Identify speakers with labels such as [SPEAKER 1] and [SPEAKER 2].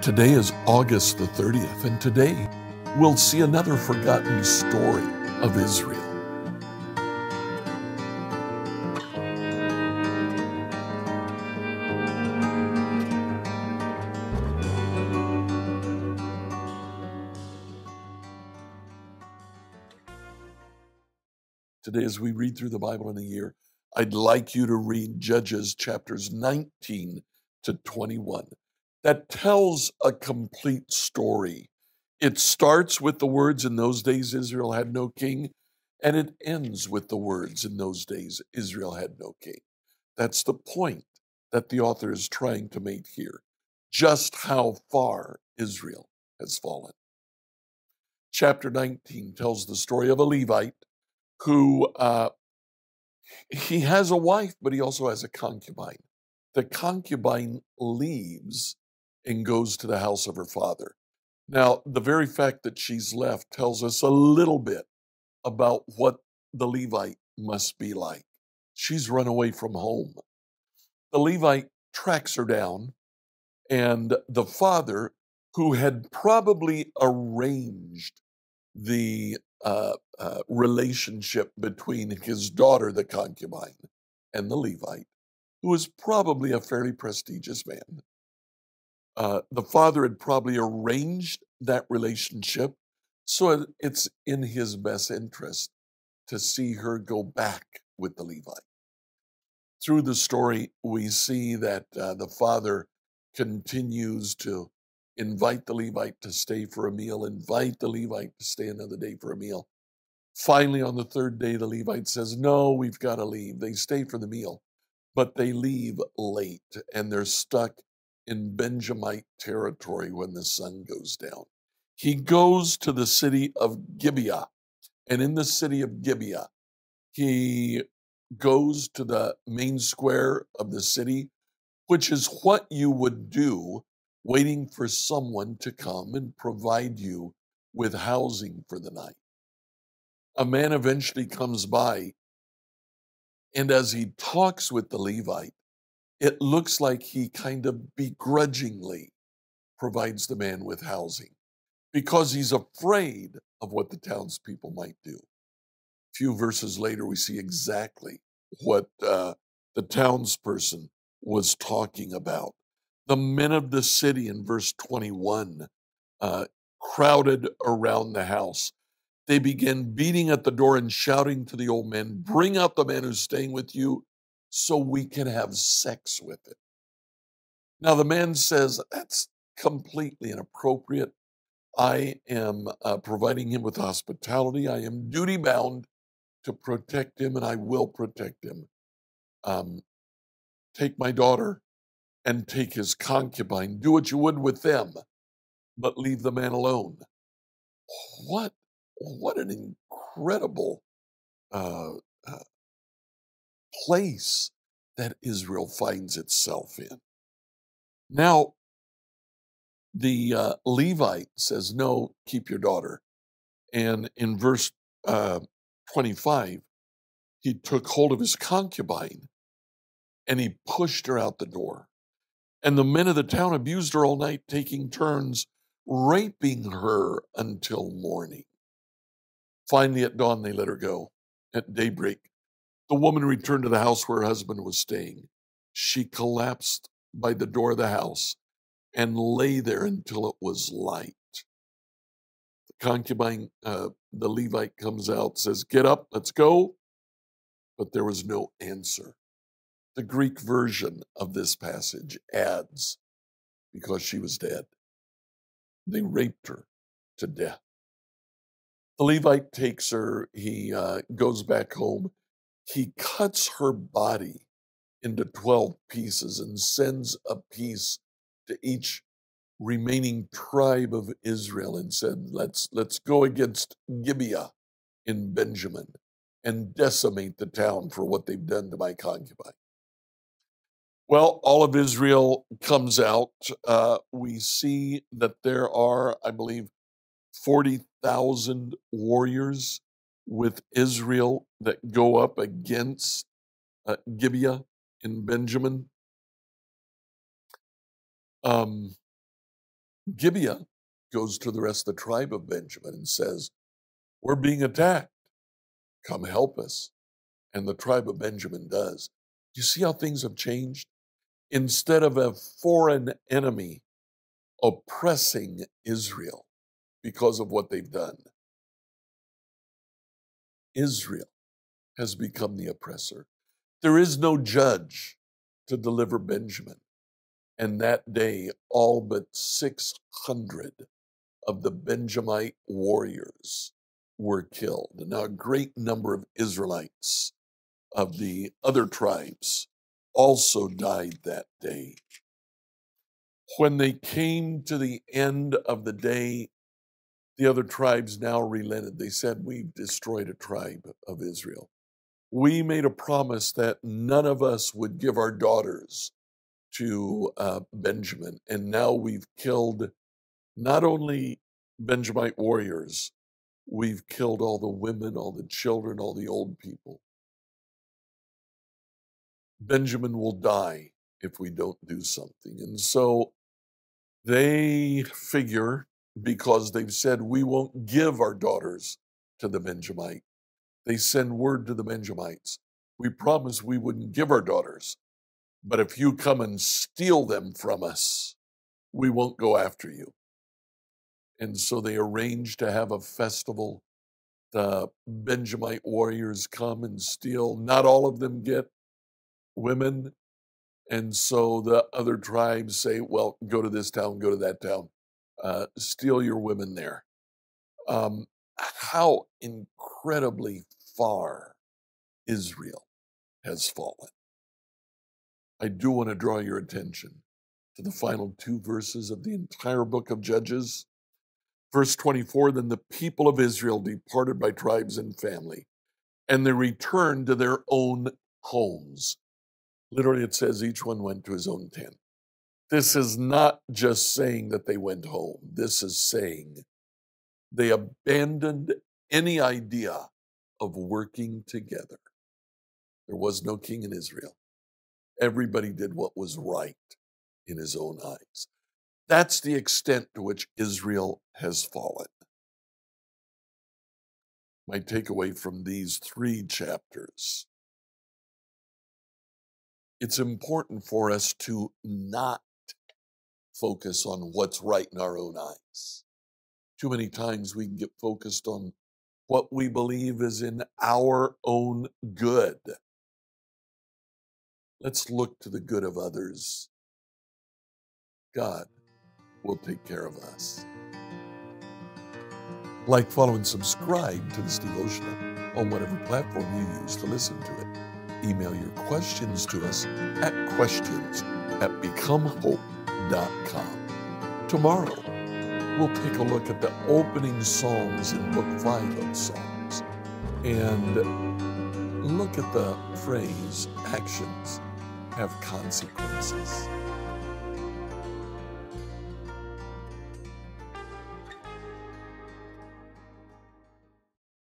[SPEAKER 1] Today is August the 30th, and today we'll see another forgotten story of Israel. Today, as we read through the Bible in a year, I'd like you to read Judges chapters 19 to 21. That tells a complete story. It starts with the words, "In those days Israel had no king," and it ends with the words, "In those days Israel had no king." That's the point that the author is trying to make here, just how far Israel has fallen. Chapter 19 tells the story of a Levite who he has a wife, but he also has a concubine. The concubine leaves and goes to the house of her father. Now, the very fact that she's left tells us a little bit about what the Levite must be like. She's run away from home. The Levite tracks her down, and the father, who had probably arranged the relationship between his daughter, the concubine, and the Levite, who was probably a fairly prestigious man. The father had probably arranged that relationship, so it's in his best interest to see her go back with the Levite. Through the story, we see that the father continues to invite the Levite to stay for a meal, invite the Levite to stay another day for a meal. Finally, on the third day, the Levite says, "No, we've got to leave." They stay for the meal, but they leave late, and they're stuck in Benjamite territory when the sun goes down. He goes to the city of Gibeah, and in the city of Gibeah, he goes to the main square of the city, which is what you would do waiting for someone to come and provide you with housing for the night. A man eventually comes by, and as he talks with the Levite, it looks like he kind of begrudgingly provides the man with housing because he's afraid of what the townspeople might do. A few verses later, we see exactly what the townsperson was talking about. The men of the city in verse 21 crowded around the house. They began beating at the door and shouting to the old man, "Bring out the man who's staying with you so we can have sex with it." Now, the man says, "That's completely inappropriate. I am providing him with hospitality. I am duty bound to protect him, and I will protect him. Um, Take my daughter and take his concubine. Do what you would with them, but leave the man alone." What, what an incredible uh, uh, place that Israel finds itself in. Now, the Levite says, "No, keep your daughter." And in verse 25, he took hold of his concubine and he pushed her out the door. And the men of the town abused her all night, taking turns raping her until morning. Finally, at dawn, they let her go. At daybreak, the woman returned to the house where her husband was staying. She collapsed by the door of the house and lay there until it was light. The concubine, the Levite, comes out, says, "Get up, let's go." But there was no answer. The Greek version of this passage adds, "because she was dead." They raped her to death. The Levite takes her, he goes back home. He cuts her body into 12 pieces and sends a piece to each remaining tribe of Israel and said, let's go against Gibeah in Benjamin and decimate the town for what they've done to my concubine. Well, all of Israel comes out. We see that there are, I believe, 40,000 warriors with Israel that go up against Gibeah in Benjamin. Gibeah goes to the rest of the tribe of Benjamin and says, "We're being attacked. Come help us." And the tribe of Benjamin does. You see how things have changed? Instead of a foreign enemy oppressing Israel because of what they've done, Israel has become the oppressor. There is no judge to deliver Benjamin. And that day, all but 600 of the Benjamite warriors were killed. Now, a great number of Israelites of the other tribes also died that day. When they came to the end of the day, the other tribes now relented. They said, "We've destroyed a tribe of Israel. We made a promise that none of us would give our daughters to Benjamin, and now we've killed not only Benjamite warriors, we've killed all the women, all the children, all the old people. Benjamin will die if we don't do something." And so they figure, because they've said, "We won't give our daughters to the Benjamite," they send word to the Benjamites, "We promise we wouldn't give our daughters, but if you come and steal them from us, we won't go after you." And so they arrange to have a festival. The Benjamite warriors come and steal. Not all of them get women. And so the other tribes say, "Well, go to this town, go to that town, steal your women there." How incredibly far Israel has fallen. I do want to draw your attention to the final 2 verses of the entire book of Judges. Verse 24, "Then the people of Israel departed by tribes and family, and they returned to their own homes." Literally, it says each one went to his own tent. This is not just saying that they went home. This is saying they abandoned any idea of working together. There was no king in Israel. Everybody did what was right in his own eyes. That's the extent to which Israel has fallen. My takeaway from these 3 chapters: it's important for us to not focus on what's right in our own eyes. Too many times we can get focused on what we believe is in our own good. Let's look to the good of others. God will take care of us. Like, follow, and subscribe to this devotional on whatever platform you use to listen to it. Email your questions to us at questions@becomehope.com. Tomorrow, we'll take a look at the opening Psalms in Book 5 of Psalms and look at the phrase, "Actions have consequences."